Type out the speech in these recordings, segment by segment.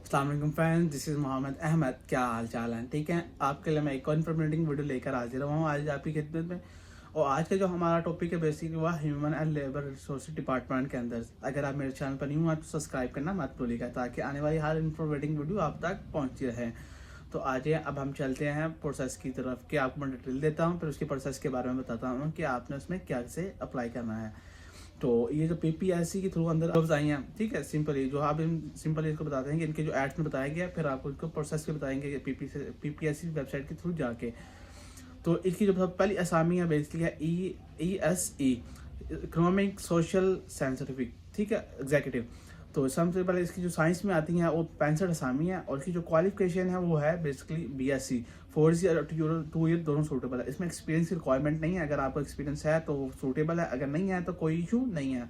अस्सलाम वालेकुम friends, this is Mohammad Ahmad. क्या हाल चाल है? ठीक है, आपके लिए मैं एक और इन्फॉर्मेटिव वीडियो लेकर हाजिर हुआ हूँ आज आपकी खिदमत में। और आज का जो हमारा टॉपिक है बेसिकली वह human and labour resource department के अंदर। अगर आप मेरे चैनल पर न्यू हैं तो सब्सक्राइब करना मत भूलिएगा ताकि आने वाली हर इन्फॉर्मेटिव वीडियो आप तक पहुँचती रहे। तो आज अब हम चलते हैं प्रोसेस की तरफ कि आपको मैं डिटेल देता हूँ, फिर उसके प्रोसेस के बारे में बताता हूँ कि आपने उसमें क्या से अप्लाई करना है। तो ये जो पीपीएससी के थ्रू अंदर जॉब्स आई हैं, ठीक है, सिंपली जो आप सिंपली इसको बताते हैं कि इनके जो एड्स में बताया गया, फिर आपको इसको प्रोसेस के बताएंगे पीपीएससी वेबसाइट के थ्रू जाके। तो इसकी जो सबसे पहली असामी है बेसिकली है ESE, इकोनॉमिक सोशल साइंटिफिक, ठीक है, एग्जीक्यूटिव। तो सबसे पहले इसकी जो साइंस में आती हैं वो 65 असामी है, और इसकी जो क्वालिफिकेशन है वो है बेसिकली BSc 4 ईयर 2 ईयर दोनों सूटेबल है। इसमें एक्सपीरियंस की रिक्वायरमेंट नहीं है, अगर आपको एक्सपीरियंस है तो सूटेबल है, अगर नहीं है तो कोई इशू नहीं है।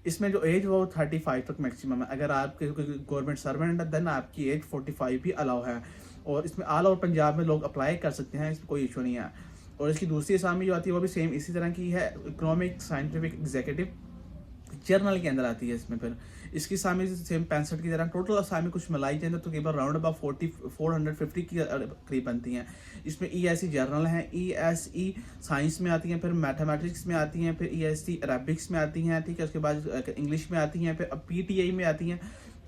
इसमें जो एज वो 35 तक मैक्सिमम है। अगर आपके गवर्नमेंट सर्वेंट है देन आपकी एज 45 भी अलाउ है। और इसमें ऑल ओवर पंजाब में लोग अप्लाई कर सकते हैं, इसमें कोई इशू नहीं है। और इसकी दूसरी असामी जो आती है वो भी सेम इसी तरह की है, इकोनॉमिक साइंटिफिक एग्जीक्यूटिव जर्नल के अंदर आती है। इसमें फिर इसकी असामी सेम 65 की तरह टोटल असामी कुछ मिलाई जाए तो तकरीबन राउंड अबाउट 450 की करीब बनती हैं। इसमें ESE जर्नल है, ESE साइंस में आती हैं, फिर मैथमेटिक्स में आती हैं, फिर ESE अरबिक्स में आती हैं, ठीक है, उसके बाद इंग्लिश में आती हैं, फिर अब PTI में आती हैं।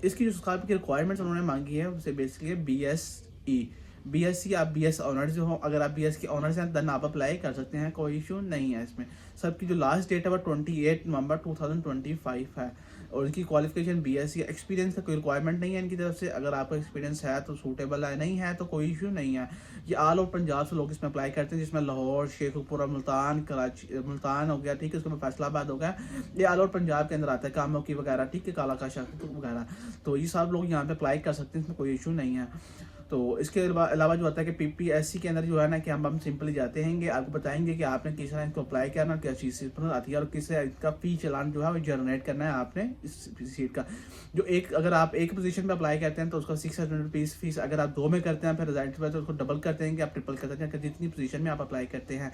इसकी जो स्कॉलर की रिक्वायरमेंट्स उन्होंने मांगी है उसे बेसिकली BSE BSc आप BS ऑनर्स जो हो, अगर आप BS की ऑनर्स हैं देन आप अप्लाई कर सकते हैं, कोई इशू नहीं है इसमें। सबकी जो लास्ट डेट है वो 28 नवंबर 2025 है। और इनकी क्वालिफिकेशन BSc, एक्सपीरियंस का कोई रिक्वायरमेंट नहीं है इनकी तरफ से। अगर आपका एक्सपीरियंस है तो सूटेबल है, नहीं है तो कोई इशू नहीं है। ये ऑल ओवर पंजाब से लोग इसमें अप्लाई करते हैं, जिसमें लाहौर, शेखुपुरा, मुल्तान, कराची, मुल्तान हो गया, ठीक है, उसके बाद फैसलाबाद हो गया। ये ऑल ओवर पंजाब के अंदर आता है, कामों की वगैरह, ठीक है, काला काशा वगैरह। तो ये सब लोग यहाँ पे अप्लाई कर सकते हैं, इसमें कोई इशू नहीं है। तो इसके अलावा जो होता है कि PPSC के अंदर जो है ना कि हम सिंपली जाते हैं, आपको बताएंगे कि आपने किस तरह इसको अप्लाई करना, क्या चीज़ आती है, और किस इसका फी चलान जो है वो जनरेट करना है आपने इस सीट का। जो अगर आप एक पोजीशन पे अप्लाई करते हैं तो उसका 600 रुपीज़ फीस, अगर आप 2 में करते हैं फिर रिजल्ट पर तो उसको डबल करते हैं कि आप ट्रिपल करते हैं जितनी पोजीशन में आप अप्लाई करते हैं।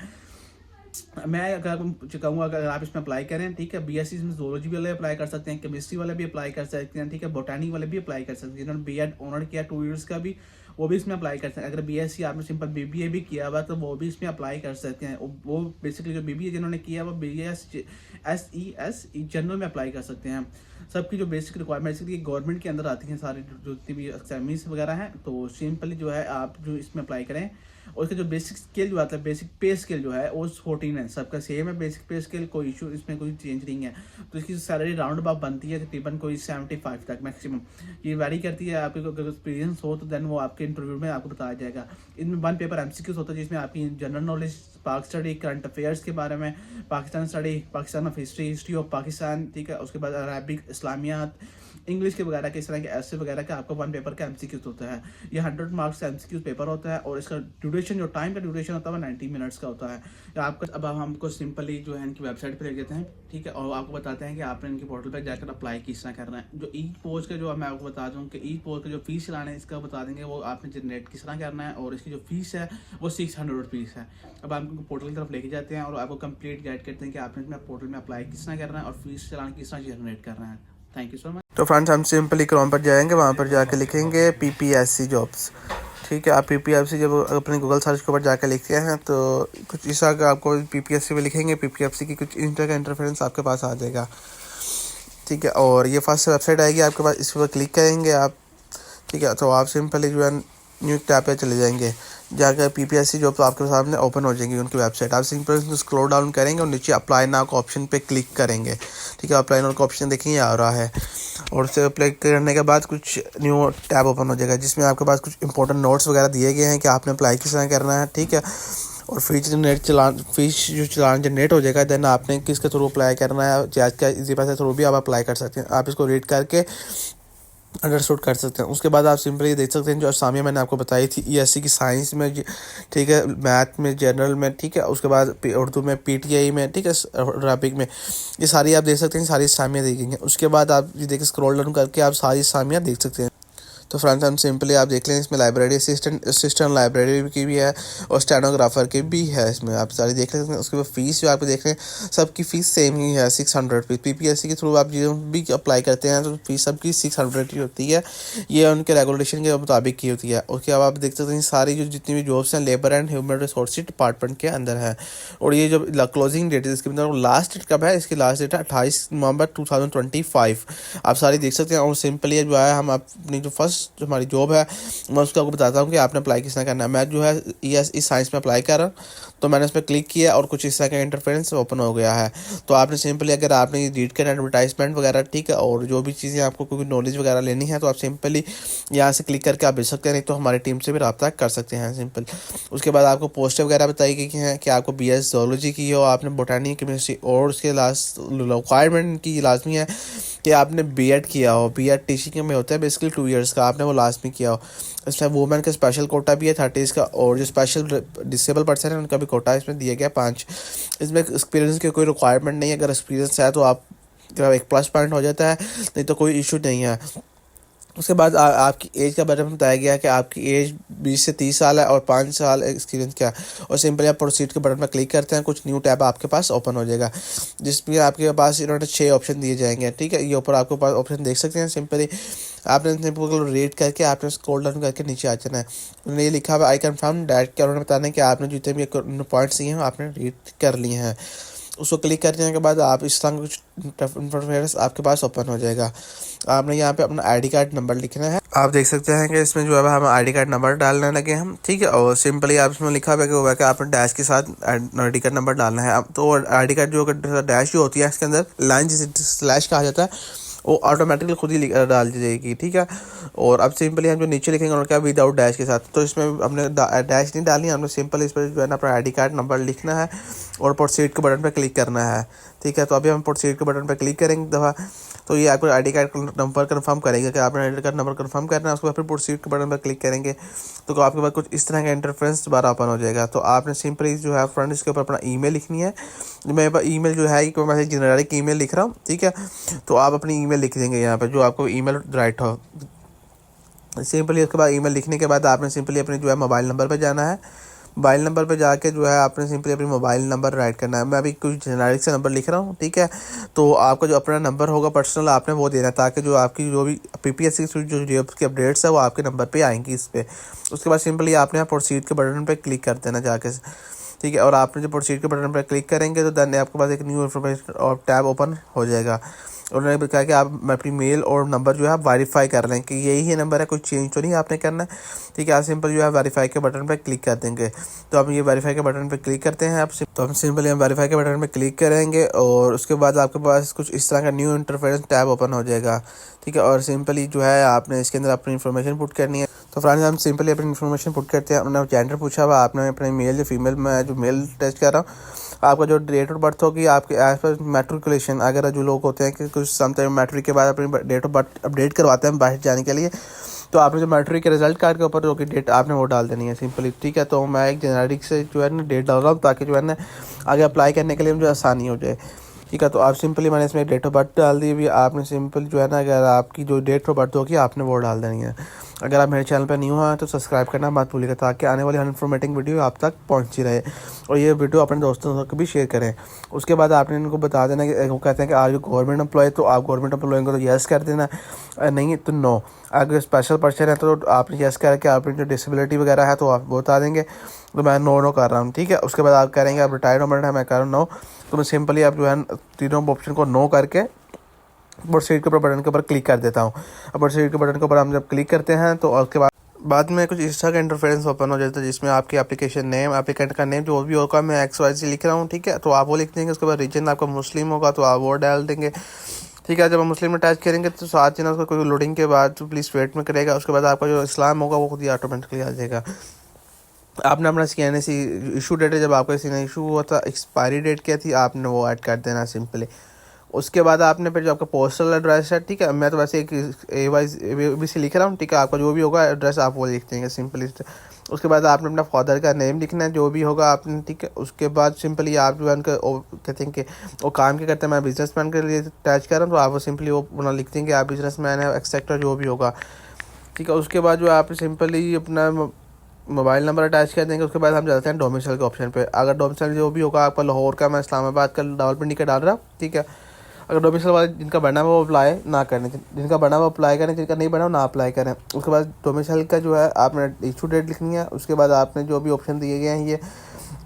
मैं अगर कहूँगा अगर आप इसमें अप्लाई करें, ठीक है, BSc में जोलॉजी वाले अप्लाई कर सकते हैं, केमिस्ट्री वाले भी अप्लाई कर सकते हैं, ठीक है, बोटानी वाले भी अप्लाई कर सकते हैं, जिन्होंने B.Ed ऑनर किया 2 ईयर्स का भी वो भी इसमें अप्लाई कर सकते हैं। अगर BSc आपने सिंपल BBA भी किया हुआ तो वो भी इसमें अप्लाई कर सकते हैं। वो बेसिकली जो BBA जिन्होंने किया वो BSc जनरल में अप्लाई कर सकते हैं। सबकी जो बेसिक रिक्वायरमेंट्स गवर्नमेंट के अंदर आती हैं सारी जितनी भी एक्सामीज वगैरह हैं, तो सिंपली जो है आप जो इसमें अप्लाई करें। और इसका जो बेसिक स्केल जो आता है, बेसिक पे स्केल जो है वो 14 है, सबका सेम है बेसिक पे स्केल, कोई इशू इसमें कोई चेंज नहीं है। तो इसकी सैलरी राउंड अबाउट बनती है तकरीबन कोई 75 तक मैक्सिमम। ये वैरी करती है, आपके अगर एक्सपीरियंस हो तो देन वो आपके इंटरव्यू में आपको बताया जाएगा। इनमें 1 पेपर MCQs होता है जिसमें आपकी जनरल नॉलेज, पाक स्टडी, करंट अफेयर्स के बारे में, Pakistan study, Pakistan of history of Pakistan, ठीक है, उसके बाद अरबिक, इस्लामियात, इंग्लिश के वगैरह के इस तरह के ऐसे वगैरह का आपका 1 पेपर का MCQs होता है। ये 100 मार्क्स का MCQs पेपर होता है, और इसका ड्यूरेशन जो टाइम का ड्यूरेशन होता है वो 90 मिनट्स का होता है। आपका अब हमको सिंपली जो है इनकी वेबसाइट पर ले देते हैं, ठीक है, और आपको बताते हैं कि आपने इनकी पोर्टल पर जाकर अप्लाई किस तरह करना है। जो ई पोस्ट का जो मैं आपको बता दूँ कि ई पोस्ट का जो फीस चलाना है इसका बता देंगे, वो आपने जनरेट किस तरह करना है, और इसकी जो फीस है वो 600 रुपीज़ है। अब आप पोर्टल की तरफ लेके जाते हैं और आपको कंप्लीट गाइड करते हैं कि आपने इसमें पोर्टल में अप्लाई किस तरह करना है और फीस चलाना किस तरह जनरेट करना है। Thank you so much. तो फ्रेंड्स हम सिंपली क्रोम पर जाएंगे, वहाँ पर जाके लिखेंगे PPSC जॉब्स, ठीक है। आप PPSC जब अपने गूगल सर्च के ऊपर जाकर लिखते हैं तो कुछ इस तरह का आपको PPSC में लिखेंगे, PPSC की कुछ इस तरह का इंटरफेरेंस आपके पास आ जाएगा, ठीक है। और ये फर्स्ट वेबसाइट आएगी आपके पास, इस पर क्लिक करेंगे आप, ठीक है। तो आप सिंपली जो है न्यू टैब पे चले जाएंगे, जाकर PPSC जॉब तो आपके सामने ओपन हो जाएंगी उनकी वेबसाइट। आप सिंपल स्क्रॉल डाउन करेंगे और नीचे अप्लाई नाउ का ऑप्शन पे क्लिक करेंगे, ठीक है। अप्लाई नाउ का ऑप्शन देखेंगे आ रहा है, और उसे अप्लाई करने के बाद कुछ न्यू टैब ओपन हो जाएगा जिसमें आपके पास कुछ इंपॉर्टेंट नोट्स वगैरह दिए गए हैं कि आपने अप्लाई किस तरह करना है, ठीक है। और फीस जो चलान जनरेट हो जाएगा देन आपने किसके थ्रू अप्लाई करना है, जैज का इजी पास के थ्रू भी आप अप्लाई कर सकते हैं। आप इसको रीड करके अंडरस्टूड कर सकते हैं। उसके बाद आप सिंपली देख सकते हैं जो असामियाँ मैंने आपको बताई थी ESC की साइंस में, ठीक है, मैथ में, जनरल में, ठीक है, उसके बाद उर्दू में, PTI में, ठीक है, अरबिक में, ये सारी आप देख सकते हैं, सारी असामियाँ देखेंगे। उसके बाद आप ये देखिए स्क्रॉल डाउन करके आप सारी असामियाँ देख सकते हैं। तो फ्रेंड्स हम सिंपली आप देख लें इसमें लाइब्रेरी असिस्टेंट लाइब्रेरी की भी है और स्टेनोग्राफर की भी है, इसमें आप सारी देख लें। उसके बाद फीस जो आपको देख रहे हैं सबकी फ़ीस सेम ही है 600 रुपीज़। PPSC के थ्रू आप जो भी अप्लाई करते हैं तो फीस सबकी 600 ही होती है, ये उनके रेगुलेशन के मुताबिक की होती है। उसके बाद आप देख सकते हैं सारी जो जितनी भी जॉब्स हैं labour and human resource department के अंदर है। और ये जो क्लोजिंग डेट है इसके मतलब लास्ट डेट कब है, इसकी लास्ट डेट है 28 नवंबर 2025। आप सारी देख सकते हैं। और सिंपली जो है हम अपनी जो फर्स्ट हमारी जॉब है मैं उसको आपको बताता हूँ कि आपने अप्लाई किस तरह करना है। मैं जो है इस साइंस में अप्लाई कर रहा हूँ, तो मैंने उस पर क्लिक किया और कुछ इस तरह का इंटरफेरेंस ओपन हो गया है। तो आपने सिंपली अगर आपने रीड करना एडवर्टाइजमेंट वगैरह ठीक है, और जो भी चीज़ें आपको कोई नॉलेज वगैरह लेनी है तो आप सिंपली यहाँ से क्लिक करके आप भेज सकते हैं, नहीं तो हमारी टीम से भी रब्ता कर सकते हैं सिंपल। उसके बाद आपको पोस्ट वगैरह बताई गई हैं कि आपको BS जोलॉजी की हो, आपने बोटानी केमिस्ट्री, और उसके लास्ट रिक्वायरमेंट की लाजमी है कि आपने B.Ed किया हो। B.Ed टीचिंग में होता है बेसिकली 2 इयर्स का, आपने वो लाजमी किया हो। इसमें वुमेन का स्पेशल कोटा भी है 30 का, और जो स्पेशल डिसेबल पर्सन है उनका भी कोटा इसमें दिया गया 5। इसमें एक्सपीरियंस की कोई रिक्वायरमेंट नहीं है, अगर एक्सपीरियंस है तो आप एक प्लस पॉइंट हो जाता है, नहीं तो कोई इशू नहीं है। उसके बाद आपकी एज का बारे में बताया गया है कि आपकी एज 20 से 30 साल है और 5 साल एक्सपीरियंस क्या है। और सिंपली आप प्रोसीड के बटन पर क्लिक करते हैं, कुछ न्यू टैब आपके पास ओपन हो जाएगा जिसमें आपके पास इन्होंने 6 ऑप्शन दिए जाएंगे, ठीक है। ये ऊपर आपके पास ऑप्शन देख सकते हैं। सिंपली आपने सिंपल रीड करके आपने स्क्रॉल डाउन करके नीचे आ जाना है। उन्होंने ये लिखा हुआ आई कन्फर्म डैट क्या, उन्होंने बताना है कि आपने जितने भी पॉइंट्स दिए हैं आपने रीड कर लिए हैं। उसको क्लिक करने के बाद आप इस तरह कुछ इंटरफेरेंस आपके पास ओपन हो जाएगा। आपने यहाँ पे अपना ID कार्ड नंबर लिखना है। आप देख सकते हैं कि इसमें जो है हम ID कार्ड नंबर डालने लगे हम, ठीक है। और सिंपली आप इसमें लिखा हुआ है कि आपने डैश के साथ ID कार्ड नंबर डालना है। अब तो ID कार्ड जो डैश जो होती है इसके अंदर लाइन जिसे स्लैश कहा जाता है वो ऑटोमेटिकली खुद ही डाल दी जाएगी, ठीक है। और अब सिंपली हम जो नीचे लिखेंगे और क्या विदाउट डैश के साथ, तो इसमें हमने डैश नहीं डालनी है, हमने सिंपल इस पर जो है ना अपना ID कार्ड नंबर लिखना है और प्रोसीड के बटन पर क्लिक करना है, ठीक है। तो अभी हम प्रोसीड के बटन पर क्लिक करेंगे दफ़ा, तो ये आपको ID कार्ड नंबर कंफर्म करेगा कि आपने ID कार्ड नंबर कंफर्म करना है। उसके बाद फिर प्रोसीड के बटन पर क्लिक करेंगे तो आपके पास कुछ इस तरह का इंटरफेरेंस दोबारा ओपन हो जाएगा। तो आपने सिंपली जो है फ्रंट इसके ऊपर अपना ईमेल लिखनी है। मेरे पास ईमेल जो है कि मैं जेनरिक ईमेल लिख रहा हूँ, ठीक है। तो आप अपनी ईमेल लिख देंगे यहाँ पर जो आपको ईमेल राइट हो। सिंपली उसके बाद ईमेल लिखने के बाद आपने सिंपली अपने जो है मोबाइल नंबर पर जाना है। मोबाइल नंबर पे जाके जो है आपने सिंपली अपनी मोबाइल नंबर राइट करना है। मैं अभी कुछ जेनरिक से नंबर लिख रहा हूँ, ठीक है। तो आपका जो अपना नंबर होगा पर्सनल आपने वो देना है, ताकि जो आपकी जो भी PPSC जो जॉब्स की अपडेट्स है वो आपके नंबर पे आएंगी इस पर। उसके बाद सिंपली आपने यहाँ प्रोसीड के बटन पर क्लिक कर देना जाके, ठीक है। और आपने जो प्रोसीड के बटन पर क्लिक करेंगे तो देन आपके पास एक न्यू इन्फॉर्मेशन और टैब ओपन हो जाएगा। उन्होंने बताया कि आप अपनी मेल और नंबर जो है आप वेरीफाई कर लें कि यही है नंबर है, कोई चेंज तो नहीं आपने करना है, ठीक है। आप सिंपल जो है वेरीफाई के बटन पर क्लिक कर देंगे। तो हम ये वेरीफाई के बटन पर क्लिक करते हैं तो हम सिंपली हम वेरीफाई के बटन पर क्लिक करेंगे और उसके बाद आपके पास कुछ इस तरह का न्यू इंटरफेरेंस टैब ओपन हो जाएगा, ठीक है। और सिंपली जो है आपने इसके अंदर अपनी इन्फॉर्मेशन पुट करनी है। तो फ्रेंड्स हम सिंपली अपनी इन्फॉर्मेशन पुट करते हैं। उन्होंने जेंडर पूछा हुआ, आपने अपने मेल या फीमेल में जो मेल टेस्ट कर रहा हूँ, आपका जो डेट ऑफ बर्थ होगी आपके एज पर मैट्रिकुलेशन, अगर जो लोग होते हैं कि कुछ समटाइम मैट्रिक के बाद अपनी डेट ऑफ बर्थ अपडेट करवाते हैं बाहर जाने के लिए, तो आपने जो मैट्रिक के रिजल्ट कार्ड के ऊपर जो कि डेट आपने वो डाल देनी है सिंपली, ठीक है। तो मैं एक जेनरिक से जो है ना डेट डाल रहा हूँ ताकि जो है ना आगे अप्लाई करने के लिए मुझे आसानी हो जाए, ठीक है। तो आप सिंपली मैंने इसमें डेट ऑफ बर्थ डाल दी हुई, आपने सिंपल जो है ना अगर आपकी जो डेट ऑफ बर्थ होगी आपने वो डाल देनी है। अगर आप मेरे चैनल पर न्यू हैं तो सब्सक्राइब करना मत भूलिएगा ताकि आने वाली हर इन्फॉर्मेटिव वीडियो आप तक पहुंची रहे, और ये वीडियो अपने दोस्तों तक भी शेयर करें। उसके बाद आपने इनको बता देना कि वो कहते हैं कि आज गवर्नमेंट एम्प्लॉय, तो आप गवर्नमेंट एम्प्लॉय को तो येस कर देना, नहीं तो नो। अगर स्पेशल पर्सन है तो आपने येस करके आपने जो डिसेबिलिटी वगैरह है तो आप वो बता देंगे, तो मैं नो कर रहा हूँ, ठीक है। उसके बाद आप करेंगे आप रिटायर्ड होममेंट है, मैं कर रहा हूँ नो, तो मैं सिंपली आप जो है तीनों ऑप्शन को नो करके प्रोसीड के ऊपर बटन के ऊपर क्लिक कर देता हूँ। अब प्रोसीड के बटन के ऊपर हम जब क्लिक करते हैं तो उसके बाद में कुछ इस तरह का इंटरफेरेंस ओपन हो जाता है जिसमें आपकी एप्लीकेशन नेम, एप्लीकेंट का नेम जो भी होगा, मैं XYZ लिख रहा हूँ, ठीक है। तो आप वो लिख देंगे। उसके बाद रीजन आपका मुस्लिम होगा तो आप वो डाल देंगे, ठीक है। जब हम मुस्लिम में अटैच करेंगे तो साथ ही ना उसका कोई लोडिंग के बाद तो प्लीज़ वेट में करेगा। उसके बाद आपका जो इस्लाम होगा वो खुद ही ऑटोमेटिकली आ जाएगा। आपने अपना CNSE इशू डेट है, जब आपका CNSE इशू हुआ था एक्सपायरी डेट क्या थी आपने वो ऐड कर देना सिंपली। उसके बाद आपने फिर जो आपका पोस्टल एड्रेस है, ठीक है, मैं तो वैसे एक ABC लिख रहा हूँ, ठीक है। आपका जो भी होगा एड्रेस आप वो लिख देंगे सिंपली। उसके बाद आपने अपना फादर का नेम लिखना है जो भी होगा आपने, ठीक है। उसके बाद सिंपली आप जो है उनका कहते हैं कि वो काम क्या करते हैं, मैं बिजनेसमैन के लिए अटैच कर रहा हूँ, तो आप वो सिंपली वो लिख देंगे आप बिजनेसमैन है एक्सेट्रा जो भी होगा। ठीक है। उसके बाद जो है आप सिंपली अपना मोबाइल नंबर अटैच कर देंगे। उसके बाद हम जाते हैं डोमिसाइल के ऑप्शन पे। अगर डोमिसाइल जो भी होगा आपका लाहौर का, मैं इस्लामाबाद का, रावलपिंडी का डाल रहा हूँ, ठीक है। अगर डोमिसाइल वाले जिनका बना हुआ वो अप्लाई ना करें, जिनका बना हुआ अप्लाई करें, जिनका नहीं बना वो ना अप्लाई करें। उसके बाद डोमिसाइल का जो है आपने इशू डेट लिखनी है। उसके बाद आपने जो भी ऑप्शन दिए गए हैं ये,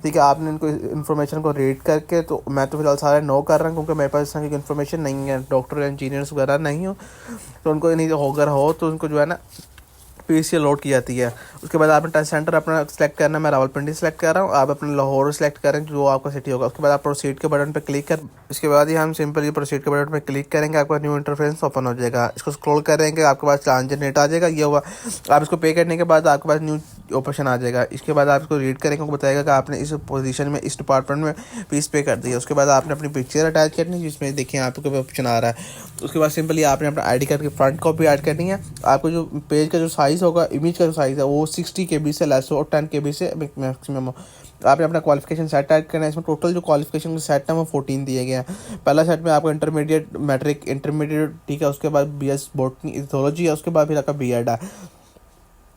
ठीक है, आपने इनको इन्फॉर्मेशन को रीड करके, तो मैं तो फिलहाल सारे नो कर रहा हूँ क्योंकि मेरे पास इस तरह की इन्फॉर्मेशन नहीं है, डॉक्टर इंजीनियर्स वगैरह नहीं हो, तो उनको नहीं अगर हो तो उनको जो है ना पीसीएल लोड की जाती है। उसके बाद आपने टेस्ट सेंटर अपना सेलेक्ट करना है। मैं रावलपिंडी सेलेक्ट कर रहा हूँ, आप अपना लाहौर सेलेक्ट करें जो आपका सिटी होगा। उसके बाद आप प्रोसीड के बटन पर क्लिक कर, इसके बाद ही हम सिंपली प्रोसीड के बटन पर क्लिक करेंगे, आपका न्यू इंटरफेस ओपन हो जाएगा। इसको स्क्रॉल करेंगे, आपके पास चार्ज जनरेट आ जाएगा, ये होगा। आप इसको पे करने के बाद आपके पास न्यू ऑप्शन आ जाएगा। इसके बाद आप इसको रीड करेंगे, बताएगा कि आपने इस पोजीशन में, इस डिपार्टमेंट में फीस पे कर दी है। उसके बाद आपने अपनी पिक्चर अटैच करनी है जिसमें देखिए आपको ऑप्शन आ रहा है। उसके बाद सिंपली आपने अपना आईडी कार्ड की फ्रंट कॉपी ऐड करनी है। आपको जो पेज का जो साइज़ होगा, इमेज का जो साइज़ है वो 60 KB से लेस हो और 10 KB से मैक्सिमम हो। आपने अपना क्वालिफिकेशन सेट ऐड करना है। इसमें टोटल जो क्वालिफिकेशन सेट है वो 14 दिए गए हैं। पहला सेट में आपको इंटरमीडिएट, मैट्रिक, इंटरमीडिएट, ठीक है। उसके बाद BS बॉटनी इथोलॉजी है। उसके बाद फिर आपका BEd है।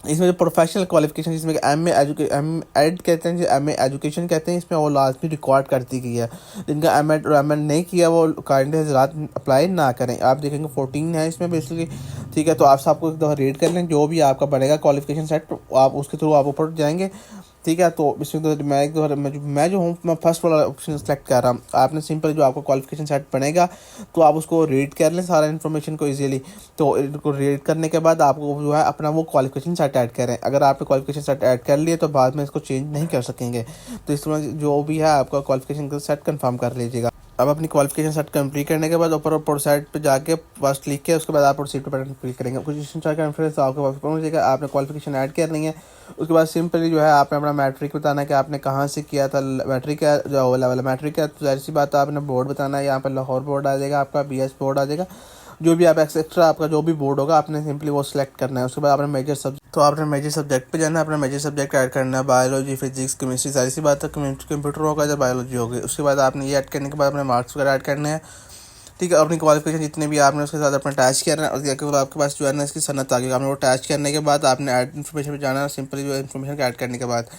इसमें जो प्रोफेशनल क्वालिफिकेशन जिसमें एड कहते हैं, जो MA एजुकेशन कहते हैं, इसमें वो लाजमी रिकॉर्ड करती गई है। जिनका एड और एम नहीं किया वो काइंड हजरात अप्लाई ना करें। आप देखेंगे 14 है इसमें बेसिकली, ठीक है। तो आप सबको एक दफ़ा रीड कर लें, जो भी आपका बनेगा क्वालिफिकेशन सेट आप उसके थ्रू आप ऊपर जाएंगे, ठीक है। तो इसमें तो मैं जो हूँ मैं फर्स्ट वाला ऑप्शन सेलेक्ट कर रहा हूँ। आपने सिंपल जो आपका क्वालिफिकेशन सेट बनेगा तो आप उसको रीड कर लें सारा इन्फॉर्मेशन को इजीली। तो इनको रीड करने के बाद आपको जो है अपना वो क्वालिफिकेशन सेट ऐड करें। अगर आपने क्वालिफिकेशन सेट ऐड कर लिए तो बाद में इसको चेंज नहीं कर सकेंगे। तो इसमें जो भी है आपका क्वालिफिकेशन सेट कन्फर्म कर लीजिएगा। अब अपनी क्वालिफिकेशन सेट कंप्लीट करने के बाद ऊपर प्रोसाइड पे जाके फर्स्ट क्लिक किया, उसके बाद आप प्रोसीड पे बटन क्लिक करेंगे। कुछ का इंफ्रेंस आपके पास पहुंच जाएगा। आपने क्वालिफिकेशन ऐड करनी है। उसके बाद सिंपली जो है आपने अपना मैट्रिक बताना है कि आपने कहाँ से किया था। मैट्रिक है जो लेवल मैट्रिक है, तो जाहिर सी बात है आपने बोर्ड बताना है। यहाँ पर लाहौर बोर्ड आ जाएगा, आपका BS बोर्ड आ जाएगा। जो भी आप एक्स्ट्रा आपका जो भी बोर्ड होगा आपने सिंपली वो सिलेक्ट करना है। उसके बाद आपने मेजर सब्जेक्ट, तो आपने मेजर सब्जेक्ट पे जाना है, अपना मेजर सब्जेक्ट ऐड करना है। बायोलॉजी, फिजिक्स, केमिस्ट्री, सारी सी बात है। कंप्यूटर होगा या बायोलॉजी होगी। उसके बाद आपने ये ऐड करने के बाद अपने मार्क्स वगैरह ऐड करने हैं, ठीक है। अपनी क्वालिफिकेशन जितने भी आपने उसके साथ अपना अटैच करना है। और आपके पास जो है ना इसकी सनत आ गई, आपने वो अटैच करने के बाद आपने ऐड इन्फॉर्मेशन पे जाना है। सिंपली जो इन्फॉर्मेशन को ऐड करने के बाद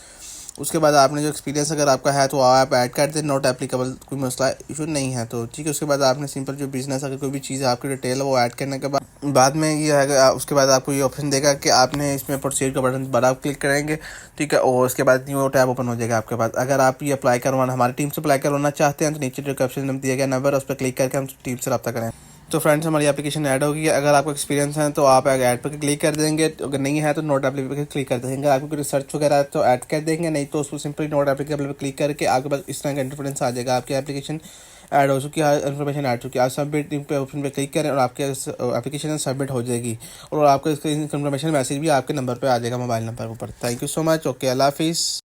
उसके बाद आपने जो एक्सपीरियंस अगर आपका है तो आप ऐड कर दें, नॉट एप्लीकेबल, कोई मसला इशू नहीं है तो ठीक है। उसके बाद आपने सिंपल जो बिजनेस अगर कोई भी चीज़ आपकी डिटेल है वो ऐड करने के बाद में ये है, उसके बाद आपको ये ऑप्शन देगा कि आपने इसमें प्रोसीड का बटन बड़ा क्लिक करेंगे, ठीक है। और उसके बाद न्यू टैब ओपन हो जाएगा आपके पास। अगर आप ये अप्लाई करवाना, हमारी टीम से अप्लाई करवाना चाहते हैं तो नीचे जो ऑप्शन दिया गया नंबर, उस पर क्लिक करके हम टीम से रब्ता करें। तो फ्रेंड्स हमारी एप्लीकेशन ऐड होगी। अगर आपको एक्सपीरियंस है तो आप ऐड पर क्लिक कर देंगे, तो अगर नहीं है तो नोट एप्लीकेबल क्लिक कर देंगे। आपको कोई रिसर्च वगैरह है तो ऐड कर देंगे, नहीं तो उसको सिंपली नोट एप्लीकेबल पर क्लिक करके आपके पास इस तरह का इंटरफेरेंस आ जाएगा। आपकी एप्लीकेशन ऐड हो चुकी है, इन्फॉर्मेशन ऐड चुकी है। आप सबमिट पे ऑप्शन पे क्लिक करें और आपके एप्लीकेशन सबमिट हो जाएगी और आपको इसका इन्फॉर्मेशन मैसेज भी आपके नंबर पर आ जाएगा, मोबाइल नंबर के ऊपर। Thank you so much. Okay, अल्लाह हाफिज़।